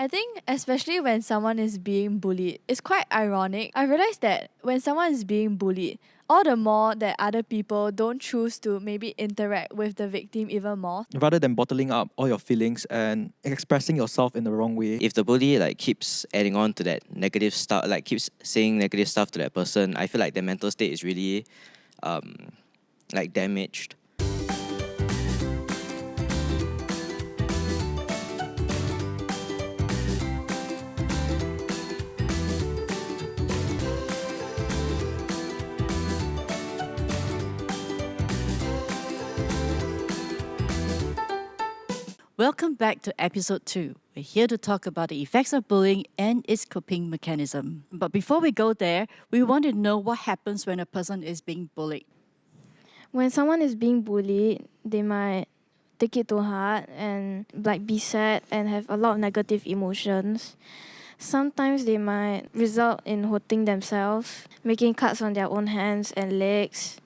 I think especially when someone is being bullied, it's quite ironic. I realized that when someone is being bullied, all the more that other people don't choose to maybe interact with the victim even more. Rather than bottling up all your feelings and expressing yourself in the wrong way. If the bully keeps adding on to that negative stuff, keeps saying negative stuff to that person, I feel like their mental state is really damaged. Welcome back to episode 2. We're here to talk about the effects of bullying and its coping mechanism. But before we go there, we want to know what happens when a person is being bullied. When someone is being bullied, they might take it to heart and be sad and have a lot of negative emotions. Sometimes they might result in hurting themselves, making cuts on their own hands and legs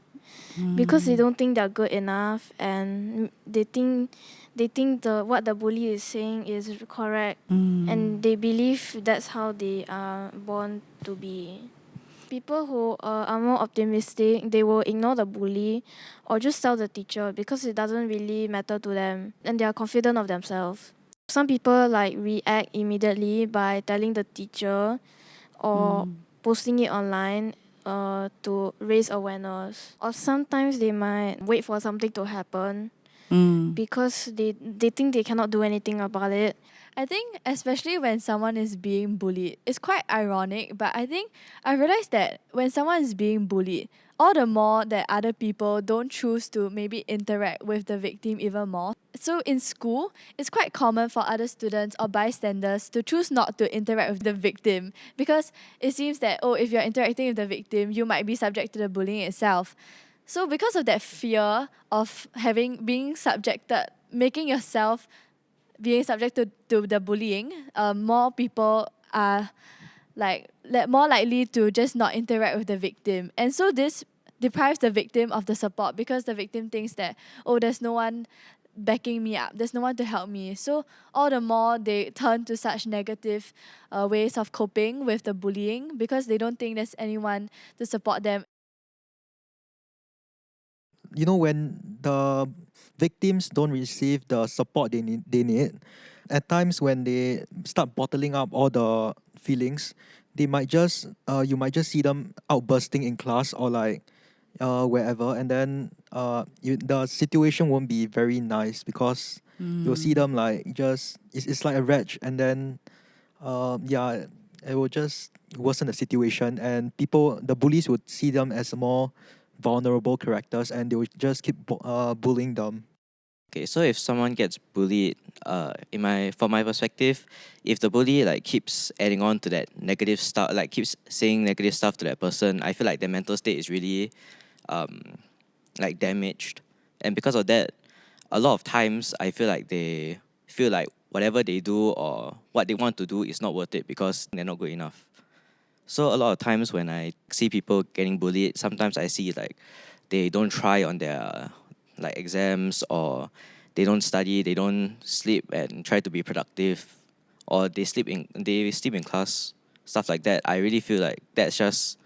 because they don't think they're good enough and they think what the bully is saying is correct and they believe that's how they are born to be. People who are more optimistic, they will ignore the bully or just tell the teacher because it doesn't really matter to them and they are confident of themselves. Some people react immediately by telling the teacher or posting it online to raise awareness. Or sometimes they might wait for something to happen because they think they cannot do anything about it. I think especially when someone is being bullied, it's quite ironic, but I think I realized that when someone is being bullied, all the more that other people don't choose to maybe interact with the victim even more. So in school, it's quite common for other students or bystanders to choose not to interact with the victim because it seems that, if you're interacting with the victim, you might be subject to the bullying itself. So because of that fear of being subjected, making yourself being subject to the bullying, more people are more likely to just not interact with the victim. And so this deprives the victim of the support because the victim thinks that, there's no one backing me up, there's no one to help me. So all the more they turn to such negative ways of coping with the bullying because they don't think there's anyone to support them. When the victims don't receive the support they need, at times when they start bottling up all the feelings, they might just you might just see them outbursting in class or wherever, and then the situation won't be very nice because you'll see them it's like a wretch, and then it will just worsen the situation, and the bullies would see them as more vulnerable characters and they will just keep bullying them. Okay, so if someone gets bullied, from my perspective, if the bully keeps adding on to that negative stuff, keeps saying negative stuff to that person, I feel like their mental state is really damaged. And because of that, a lot of times I feel like they feel like whatever they do or what they want to do is not worth it because they're not good enough. So a lot of times when I see people getting bullied, sometimes I see they don't try on their exams, or they don't study, they don't sleep and try to be productive, or they sleep in class, stuff like that. I really feel like that's just,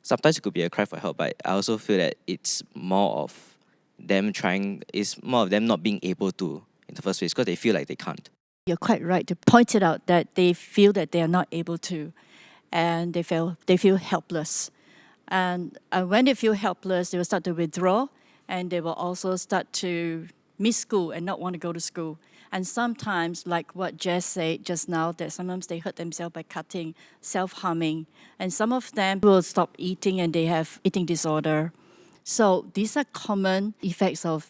sometimes it could be a cry for help, but I also feel that it's more of them not being able to in the first place because they feel like they can't. You're quite right to point it out that they feel that they are not able to, and they feel helpless. And when they feel helpless, they will start to withdraw, and they will also start to miss school and not want to go to school. And sometimes, like what Jess said just now, that sometimes they hurt themselves by cutting, self-harming. And some of them will stop eating and they have eating disorder. So these are common effects of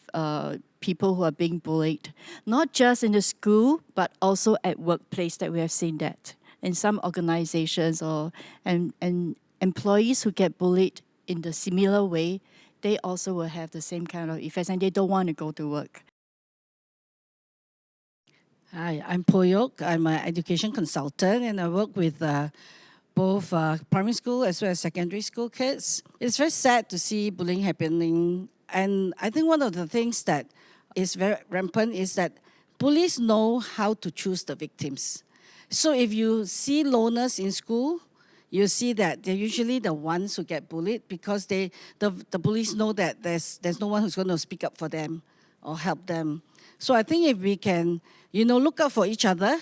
people who are being bullied, not just in the school, but also at workplace that we have seen that. In some organizations and employees who get bullied in the similar way, they also will have the same kind of effects and they don't want to go to work. Hi, I'm Poyok. I'm an education consultant and I work with both primary school as well as secondary school kids. It's very sad to see bullying happening. And I think one of the things that is very rampant is that bullies know how to choose the victims. So if you see loners in school, you see that they're usually the ones who get bullied because the bullies know that there's no one who's going to speak up for them or help them. So I think if we can, look out for each other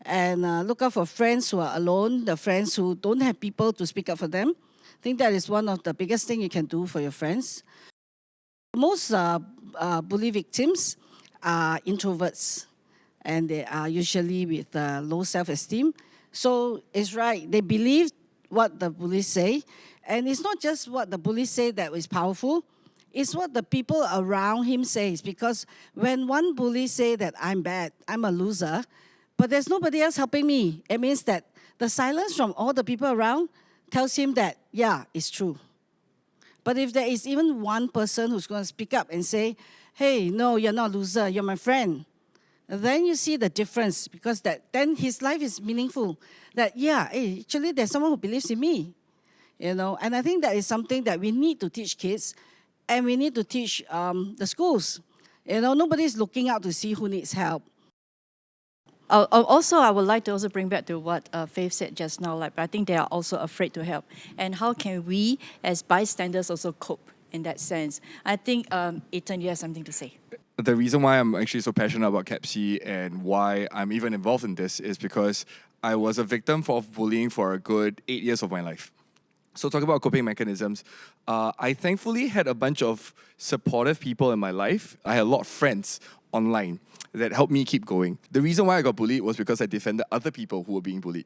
and look out for friends who are alone, the friends who don't have people to speak up for them, I think that is one of the biggest things you can do for your friends. Most bully victims are introverts, and they are usually with low self-esteem. So it's right, they believe what the bullies say, and it's not just what the bullies say that is powerful, it's what the people around him says. Because when one bully say that I'm bad, I'm a loser, but there's nobody else helping me, it means that the silence from all the people around tells him that, yeah, it's true. But if there is even one person who's going to speak up and say, hey, no, you're not a loser, you're my friend, then you see the difference, because then his life is meaningful. That, yeah, hey, actually there's someone who believes in me. And I think that is something that we need to teach kids, and we need to teach the schools. Nobody's looking out to see who needs help. Also, I would like to also bring back to what Faith said just now. I think they are also afraid to help. And how can we, as bystanders, also cope in that sense? I think, Ethan, you have something to say. The reason why I'm actually so passionate about CABCY and why I'm even involved in this is because I was a victim of bullying for a good 8 years of my life. So talking about coping mechanisms, I thankfully had a bunch of supportive people in my life. I had a lot of friends online that helped me keep going. The reason why I got bullied was because I defended other people who were being bullied.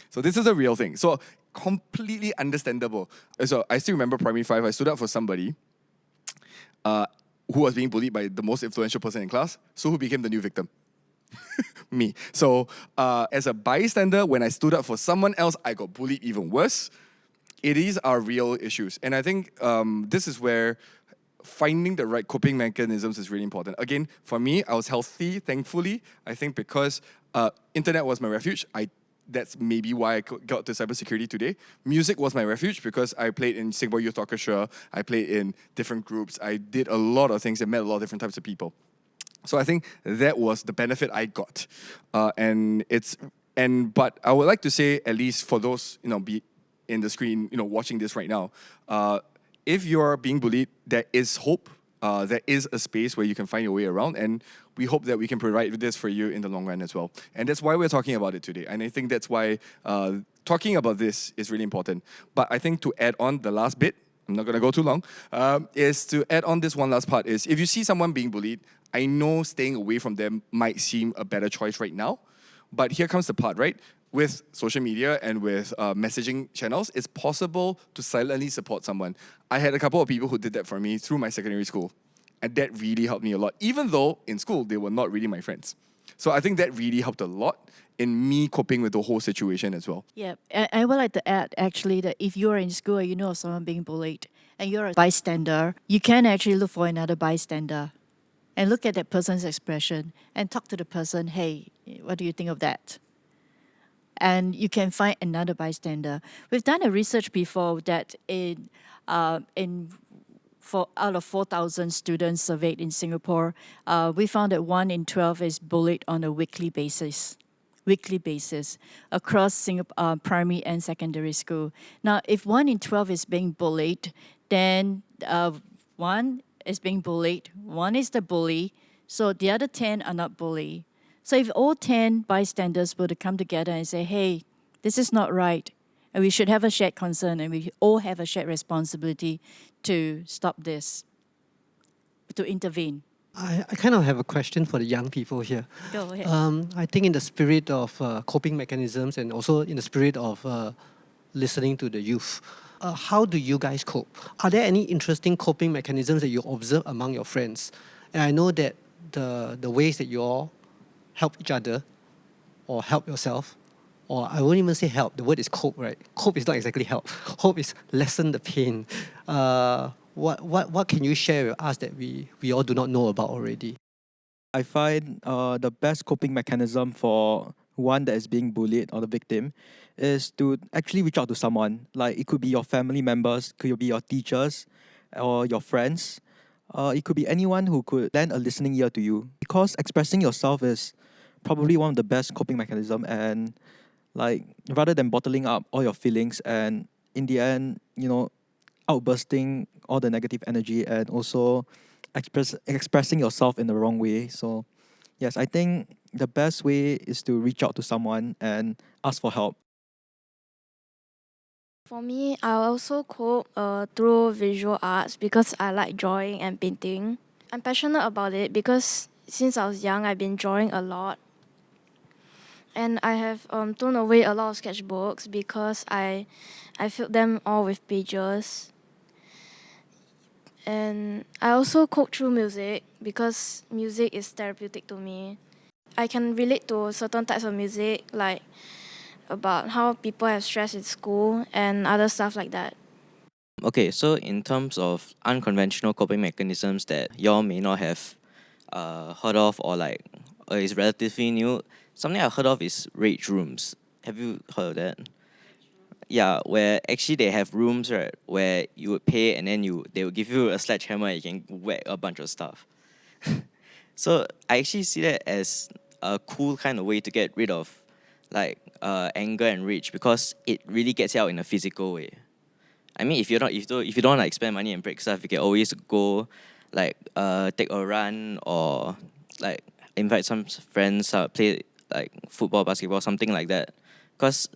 So this is a real thing. So completely understandable. So I still remember primary 5, I stood up for somebody who was being bullied by the most influential person in class. So who became the new victim? Me. So as a bystander, when I stood up for someone else, I got bullied even worse. It is our real issues. And I think this is where finding the right coping mechanisms is really important. Again, for me, I was healthy, thankfully. I think because internet was my refuge. That's maybe why I got to cybersecurity today. Music was my refuge because I played in Singapore Youth Orchestra. I played in different groups. I did a lot of things and met a lot of different types of people. So I think that was the benefit I got. But I would like to say, at least for those, be in the screen, watching this right now, if you're being bullied, there is hope. There is a space where you can find your way around, and we hope that we can provide this for you in the long run as well. And that's why we're talking about it today. And I think that's why talking about this is really important. But I think to add on the last bit, I'm not going to go too long, is to add on this one last part is, if you see someone being bullied, I know staying away from them might seem a better choice right now, but here comes the part, right? With social media and with messaging channels, it's possible to silently support someone. I had a couple of people who did that for me through my secondary school, and that really helped me a lot, even though in school they were not really my friends. So I think that really helped a lot in me coping with the whole situation as well. Yeah, I would like to add actually that if you're in school and you know of someone being bullied and you're a bystander, you can actually look for another bystander and look at that person's expression and talk to the person, hey, what do you think of that? And you can find another bystander. We've done a research before that out of 4,000 students surveyed in Singapore, we found that 1 in 12 is bullied on a weekly basis across Singapore, primary and secondary school. Now, if 1 in 12 is being bullied, then 1 is being bullied, 1 is the bully, so the other 10 are not bullied. So if all 10 bystanders were to come together and say, hey, this is not right, and we should have a shared concern, and we all have a shared responsibility to stop this, to intervene. I kind of have a question for the young people here. Go ahead. I think in the spirit of coping mechanisms and also in the spirit of listening to the youth, how do you guys cope? Are there any interesting coping mechanisms that you observe among your friends? And I know that the ways that you all help each other or help yourself, or I won't even say help, the word is cope, right? Cope is not exactly help. Hope is lessen the pain. What can you share with us that we all do not know about already? I find the best coping mechanism for one that is being bullied or the victim is to actually reach out to someone. Like, it could be your family members, could be your teachers or your friends. It could be anyone who could lend a listening ear to you, because expressing yourself is probably one of the best coping mechanism. And like, rather than bottling up all your feelings and in the end, outbursting all the negative energy and also expressing yourself in the wrong way. So yes, I think the best way is to reach out to someone and ask for help. For me, I also cope through visual arts because I like drawing and painting. I'm passionate about it because since I was young, I've been drawing a lot. And I have thrown away a lot of sketchbooks because I filled them all with pages. And I also cope through music because music is therapeutic to me. I can relate to certain types of music, like about how people have stress in school and other stuff like that. Okay, so in terms of unconventional coping mechanisms that y'all may not have heard of or is relatively new, something I heard of is rage rooms. Have you heard of that? Yeah, where actually they have rooms, right, where you would pay and then they would give you a sledgehammer and you can whack a bunch of stuff. So I actually see that as a cool kind of way to get rid of anger and rage because it really gets you out in a physical way. I mean, if you don't want to spend money and break stuff, you can always go take a run or invite some friends, play football, basketball, something like that. Because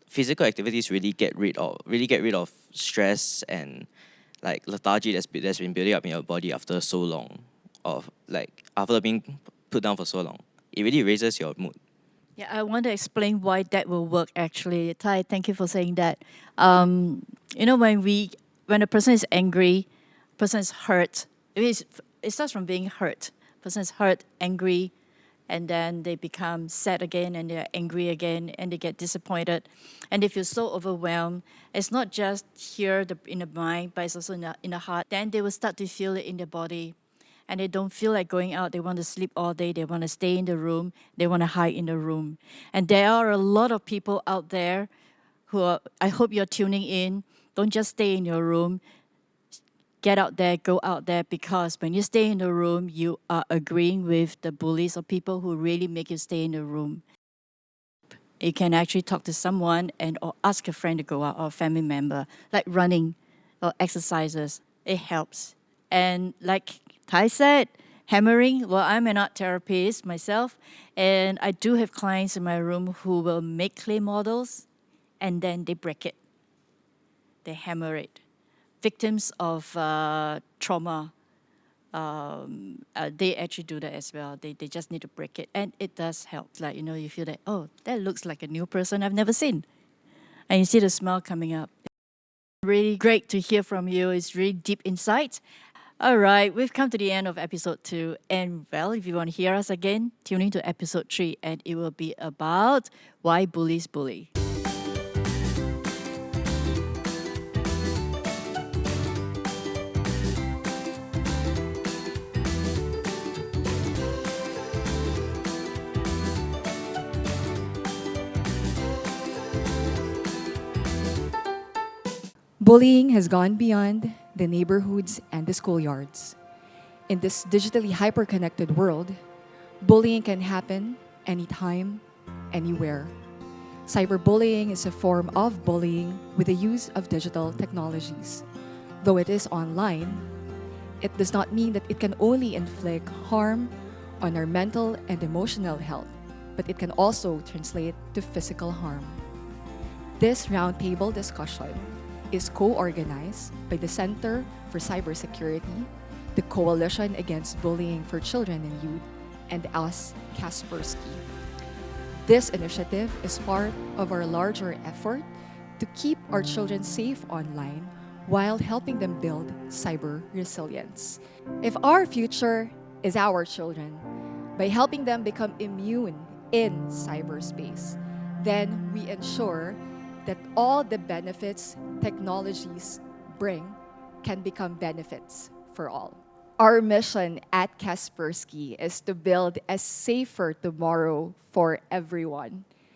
physical activities really get rid of stress and lethargy that's been building up in your body after so long, after being put down for so long. It really raises your mood. Yeah, I want to explain why that will work actually. Tai, thank you for saying that. When a person is angry, person is hurt, it starts from being hurt. Person is hurt, angry, and then they become sad again and they're angry again and they get disappointed. And they feel so overwhelmed. It's not just here in the mind, but it's also in the heart. Then they will start to feel it in their body. And they don't feel like going out. They want to sleep all day. They want to stay in the room. They want to hide in the room. And there are a lot of people out there I hope you're tuning in. Don't just stay in your room. Get out there, go out there, because when you stay in the room, you are agreeing with the bullies or people who really make you stay in the room. You can actually talk to someone or ask a friend to go out or a family member, like running or exercises. It helps. And like Tai said, hammering, well, I'm an art therapist myself, and I do have clients in my room who will make clay models and then they break it. They hammer it. Victims of trauma, they actually do that as well. They just need to break it. And it does help. You feel that, oh, that looks like a new person I've never seen. And you see the smile coming up. Really great to hear from you. It's really deep insight. All right, we've come to the end of episode 2. And well, if you want to hear us again, tune in to episode 3. And it will be about why bullies bully. Bullying has gone beyond the neighborhoods and the schoolyards. In this digitally hyper-connected world, bullying can happen anytime, anywhere. Cyberbullying is a form of bullying with the use of digital technologies. Though it is online, it does not mean that it can only inflict harm on our mental and emotional health, but it can also translate to physical harm. This roundtable discussion is co-organized by the Center for Cybersecurity, the Coalition Against Bullying for Children and Youth, and us, CABCY. This initiative is part of our larger effort to keep our children safe online while helping them build cyber resilience. If our future is our children, by helping them become immune in cyberspace, then we ensure that all the benefits technologies bring can become benefits for all. Our mission at CABCY is to build a safer tomorrow for everyone.